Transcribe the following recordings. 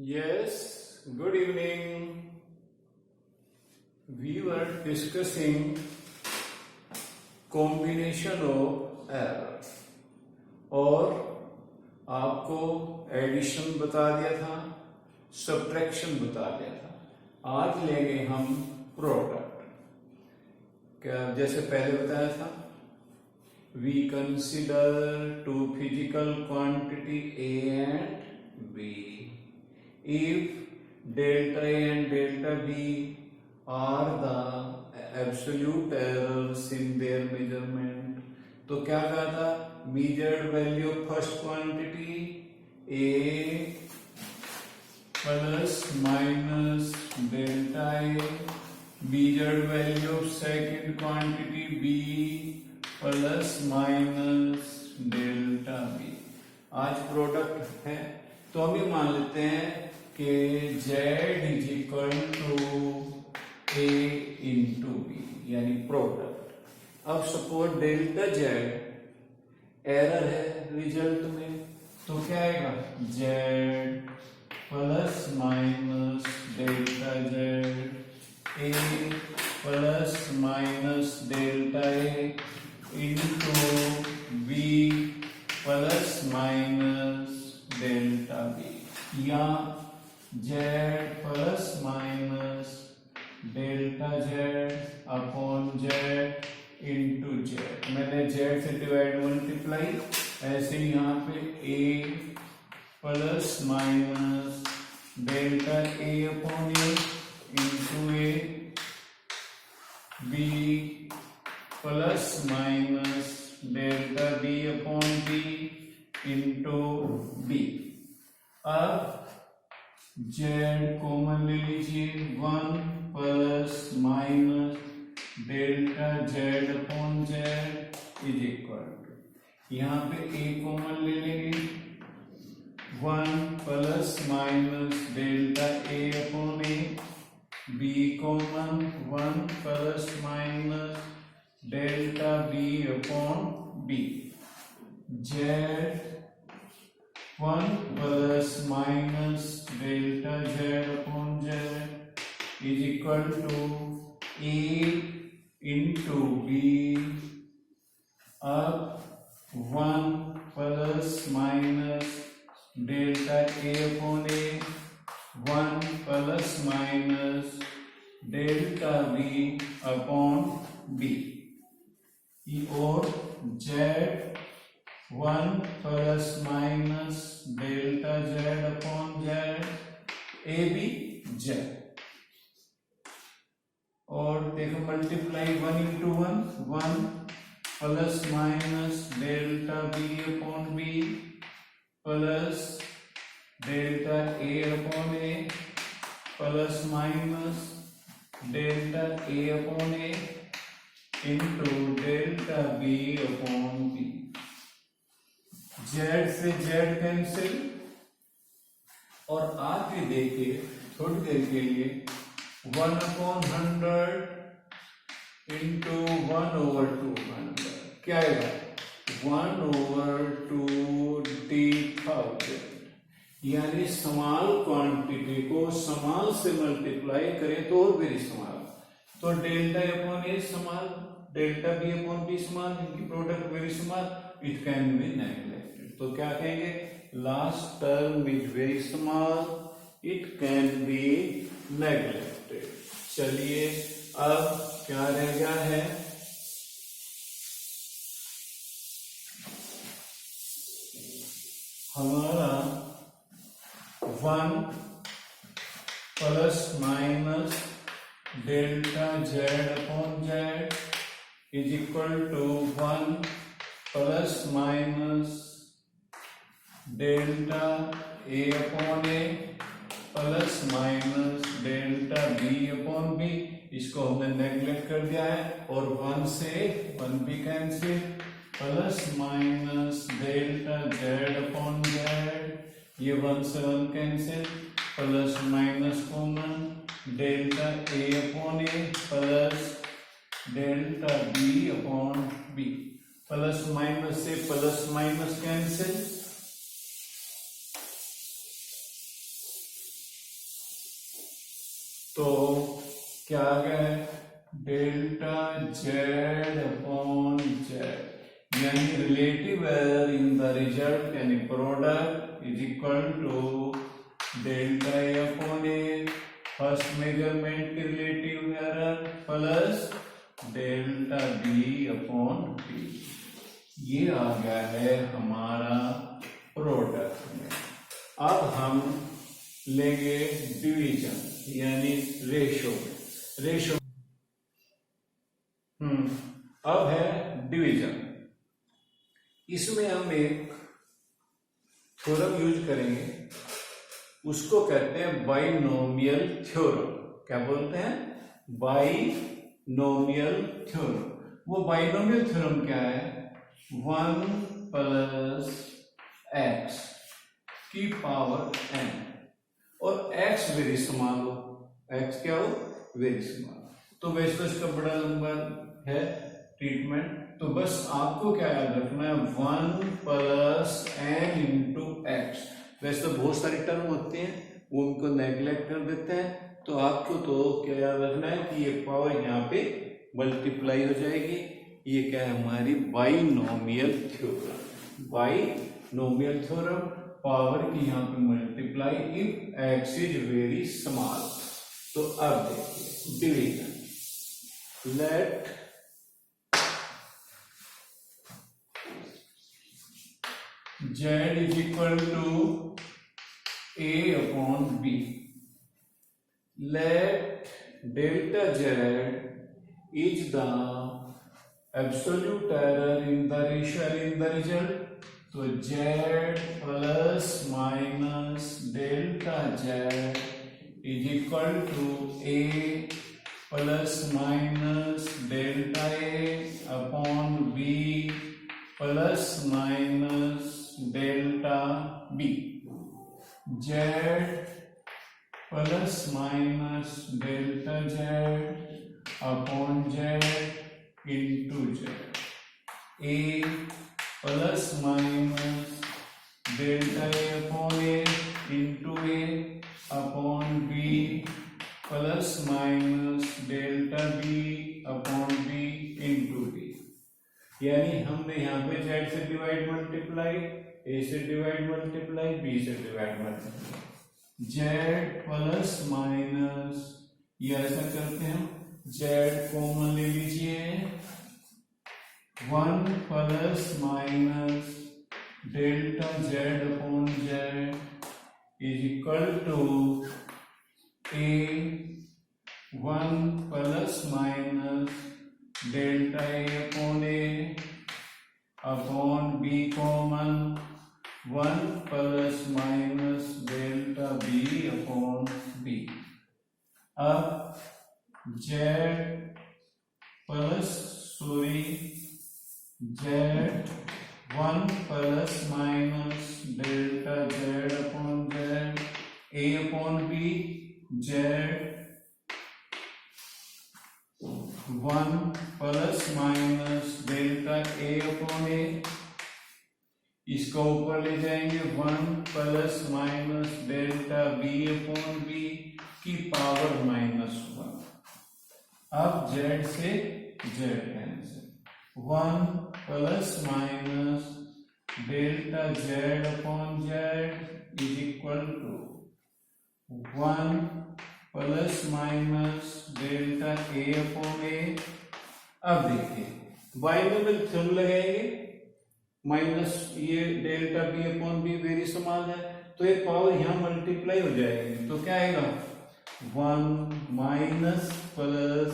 Yes, good evening. We were discussing combination of errors और आपको addition बता दिया था, सब्ट्रैक्शन बता दिया था। आज लेंगे हम प्रोडक्ट। क्या जैसे पहले बताया था, we consider two physical quantity A and B. If delta A and delta B are the absolute errors in their measurement, तो क्या कहा था? Measured value of first quantity A plus minus delta A, measured value of second quantity B plus minus delta B. आज product है तो हम ये मान लेते हैं कि Z is equal to A into B, यानी प्रोडक्ट। अब सपोज डेल्टा Z एरर है रिजल्ट में, तो क्या आएगा? Z plus minus delta Z A plus minus delta A into B plus minus delta B, या Z plus minus delta Z upon Z into Z। मैंने Z से divide multiply, ऐसे यहाँ पे A plus minus delta A upon A into A, B plus minus delta B upon B into B। अब Z common ले लीजिए, 1 plus minus delta Z upon Z is equal to, यहाँ पे A common ले लेंगे, 1 plus minus delta A upon A, B common 1 plus minus delta B upon B, Z 1 plus minus delta Z upon Z is equal to A into B। अब 1 plus minus delta A upon A, 1 plus minus delta B upon B, और Z 1 plus minus delta Z upon Z A B Z, और देखो multiply 1 into 1 plus minus delta B upon B plus delta A upon A plus minus delta A upon A into delta B upon B। Z से Z cancel, और आगे देखिए थोड़ी देर के लिए 1 upon 100 into 1 over 200 क्या आएगा? 1 ओवर 20,000, यानी स्मॉल क्वांटिटी को स्मॉल से मल्टीप्लाई करें तो और वेरी स्मॉल, तो delta upon A small, delta B upon B small, इनकी product very small, it can be neglected. तो क्या कहेंगे? Last term is very small, it can be neglected. चलिए अब क्या रह गया है? हमारा 1 plus minus delta Z upon Z is equal to 1 plus minus delta A upon A plus minus delta B upon B। इसको हमने नेग्लेक्ट कर दिया है, और 1 से 1 भी cancel, plus minus delta Z upon Z, ये 1 से 1 cancel, plus minus common delta A upon A plus delta B upon B, plus minus से प्लस माइनस कैंसिल, तो क्या आ गया है, डेल्टा जेड अपॉन जेड, यानी relative error in the result यानी product is equal to delta A upon A, first measurement की relative error plus delta B upon B. ये आ गया है हमारा प्रोडक्ट में। अब हम लेंगे डिवीजन यानी रेशो। अब है डिवीजन। इसमें हम एक थ्योरम यूज करेंगे, उसको कहते हैं बाइनोमियल थ्योरम। क्या बोलते हैं? Binomial theorem. वो बाइनोमियल थ्योरम क्या है? 1 प्लस एक्स की पावर n, और x वेरी स्मॉल हो, x क्या हो? Very small. तो वैसे तो इसका बड़ा नंबर है ट्रीटमेंट, तो बस आपको क्या याद रखना है, 1 प्लस n इंटू एक्स। वैसे तो बहुत सारी टर्म होते हैं, वो उनको नेग्लेक्ट कर देते हैं, तो आपको तो क्या याद रखना है कि ये पावर यहाँ पे मल्टीप्लाई हो जाएगी। ये क्या है? हमारी binomial theorem. Binomial theorem, power की यहाँ पे multiply if x is very small. तो अब देखिए division, let z is equal to a upon b, let delta z is the absolute error in the result. तो z plus minus delta z is equal to a plus minus delta a upon b plus minus delta b। z plus minus delta z upon z into z, a plus minus delta A upon A into A upon B plus minus delta B upon B into B. यानी हमने यहाँ पे z से divide multiply, a से divide multiply, b से divide multiply, z plus minus, ये ऐसा करते हैं, z कॉमन ले लीजिए, 1 plus minus delta z upon z is equal to a 1 plus minus delta a upon a upon b common 1 plus minus delta b upon b। अब z plus minus delta z upon z, a upon b, z 1 plus minus delta a upon a, इसको ऊपर ले जाएंगे, 1 plus minus delta b upon b की power -1। अब z से z cancel, 1 plus minus delta z upon z is equal to 1 plus minus delta a upon a। अब देखिए binomial theorem लगाएंगे, माइनस ये delta b upon b very small है, तो एक पावर यहां मल्टीप्लाई हो जाएगी, तो क्या आएगा 1 minus plus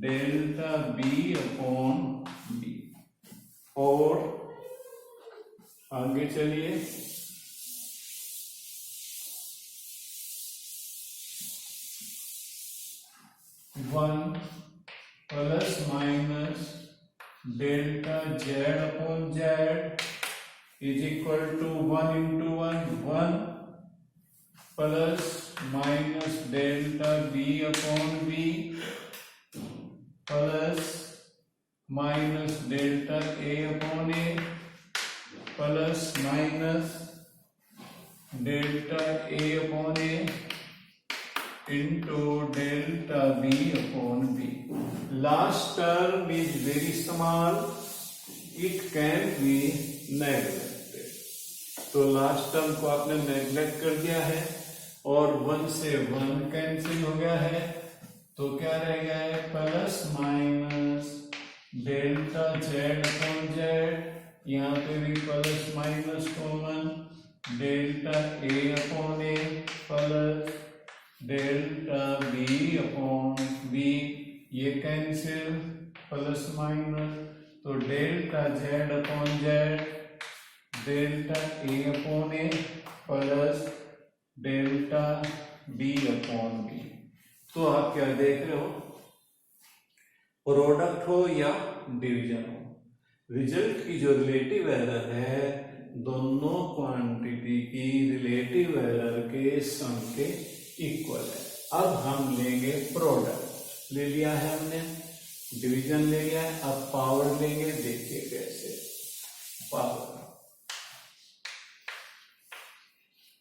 delta b upon b। और आगे चलिए, one plus minus delta z upon z is equal to 1 into 1 plus minus delta b upon b plus minus delta a upon a plus minus delta a upon a into delta B upon B. Last term is very small, it can be neglected. तो last term को आपने neglect कर दिया है और 1 से 1 cancel हो गया है, तो क्या रह गया है plus minus delta Z upon Z, यहाँ पे भी plus minus common, delta A upon A plus delta B upon B, ये कैंसिल प्लस माइनस, तो delta Z upon Z, delta A upon A plus delta B upon B. तो आप क्या देख रहे हो, प्रोडक्ट हो या डिवीजन हो, रिजल्ट की जो रिलेटिव एरर है दोनों क्वांटिटी की रिलेटिव एरर के सम के इक्वल है। अब हम लेंगे प्रोडक्ट, ले लिया है हमने, डिवीजन ले लिया है, अब पावर लेंगे, देखिए कैसे power.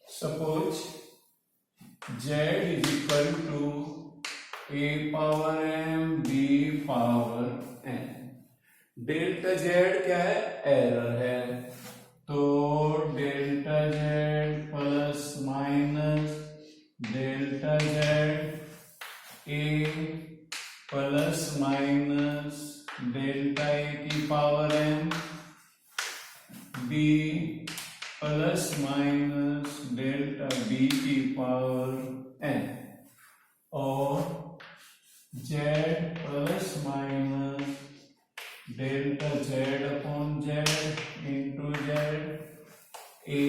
Suppose z is equal to a power m b power n, delta z क्या है, एरर है, तो delta z plus minus delta z a plus minus delta a की power m b plus minus delta b की power n, और z plus minus delta z upon z into z a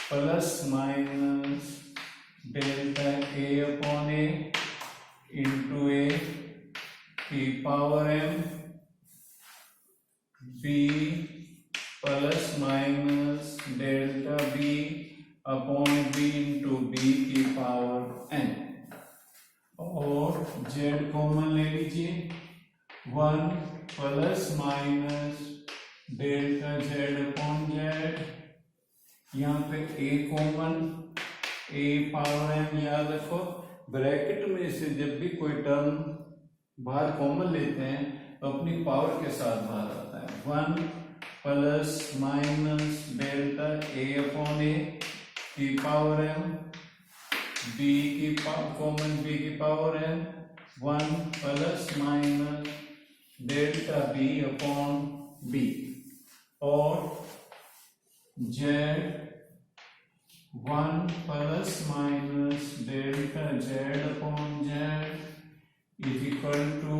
plus minus delta a upon a into a की power m, b plus minus delta b upon b into b की power n, और z common ले लीजिए, 1 plus minus delta z upon z, यहाँ पे a common, a power n, याद रखो bracket में से जब भी कोई टर्म बाहर कॉमन लेते हैं तो अपनी पावर के साथ बाहर आता है, 1 plus minus delta a upon a की पावर m, b की कॉमन b की power m, 1 plus minus delta b upon b, और z 1 plus minus delta z upon z is equal to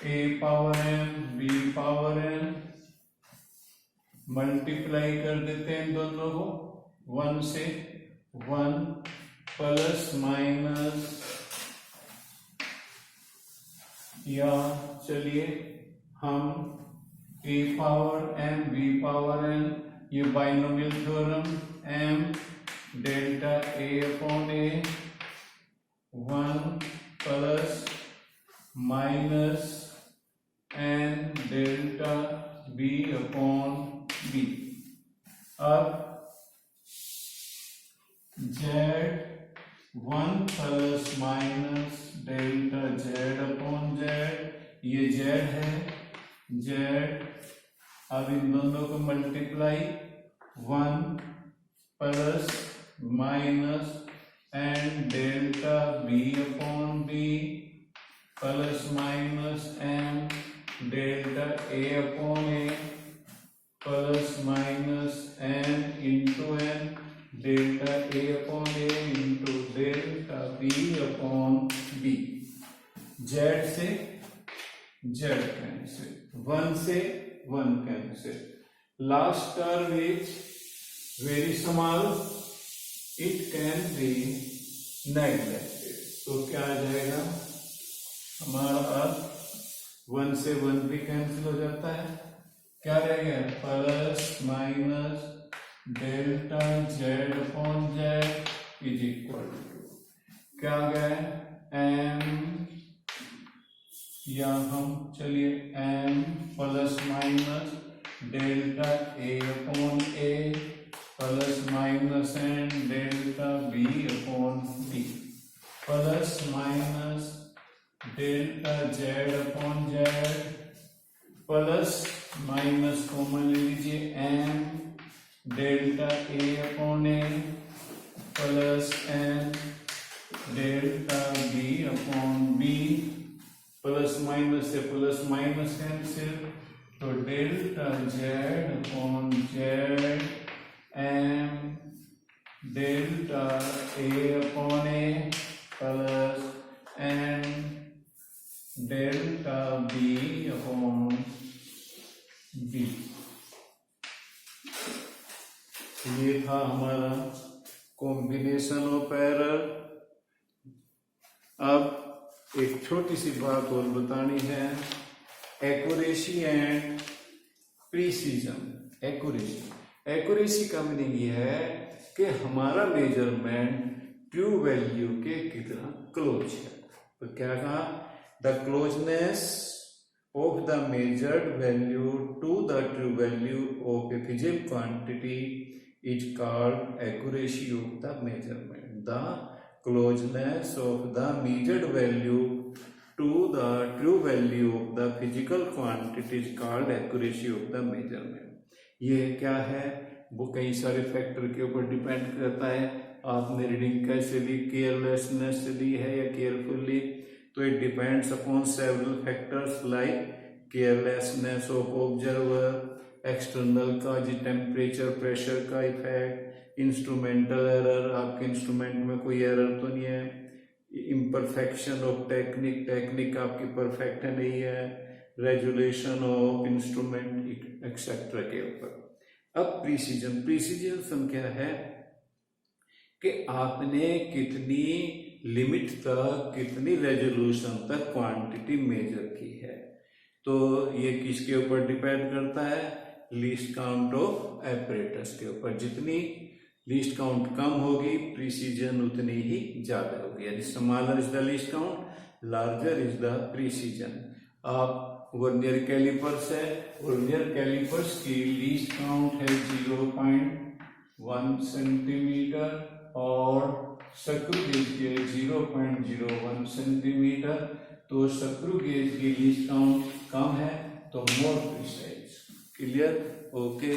a power m b power n, multiply कर देते हैं दोनों को, 1 से 1 प्लस माइनस, या चलिए हम a power m b power n, ये binomial theorem, m delta a upon a, 1 plus minus n delta b upon b। अब z 1 plus minus delta z upon z, ये z है, z, अब इन दोनों को multiply, 1 plus minus N delta b upon b plus minus N delta a upon a plus minus n into n delta a upon a into delta b upon b। z से z cancel, 1 से 1 cancel, last term is very small, it can be neglected, तो क्या आ जाएगा हमारा, 1 से 1 भी cancel हो जाता है, क्या रहेगा plus minus delta Z upon Z is equal to क्या आ गया एम, या हम चलिए M plus minus delta A upon A plus minus N delta B upon B. Plus minus delta Z upon Z plus minus common ले लीजिए M delta A upon A plus N delta B upon B plus minus से plus minus cancel तो delta Z upon Z M delta A upon A plus N delta B upon B. ये था हमारा combination of error. अब एक छोटी सी बात और बतानी है, एक्यूरेसी एंड प्रिसीजन। एक्यूरेसी का मीनिंग ये है कि हमारा मेजरमेंट ट्रू वैल्यू के कितना क्लोज है। तो क्या कहा, the closeness of the measured value to the true value of a physical quantity is called accuracy of the measurement. The closeness of the measured value to the true value of the physical quantity is called accuracy of the measurement। ये क्या है, वो कई सारे factor के ऊपर depend करता है। आपने रीडिंग कैसे ली, केयरलेसनेस से ली है या केयरफुली, तो it depends upon several factors like carelessness of observer, external का जी टेम्परेचर प्रेशर का इफेक्ट, इंस्ट्रूमेंटल एरर, आपके इंस्ट्रूमेंट में कोई एरर तो नहीं है, इम्परफेक्शन ऑफ टेक्निक आपकी परफेक्ट है नहीं है, रेजुलेशन ऑफ इंस्ट्रूमेंट एक्सेट्रा के ऊपर। अब प्रीसीजन सम क्या है कि आपने कितनी लिमिट तक, कितनी रेजोल्यूशन तक क्वांटिटी मेजर की है। तो ये किसके ऊपर डिपेंड करता है, लीस्ट काउंट ऑफ एपरेटस के ऊपर। जितनी लीस्ट काउंट कम होगी प्रीसीजन उतनी ही ज्यादा होगी, यानी smaller is the least count, larger is the precision. आप वर्नियर कैलिपर्स है, वर्नियर कैलिपर्स की लीस्ट काउंट है 0.1 सेंटीमीटर और स्क्रू गेज की 0.01 सेंटीमीटर। तो स्क्रू गेज की लीस्ट काउंट कम है तो मोर प्रिसाइज। क्लियर? ओके।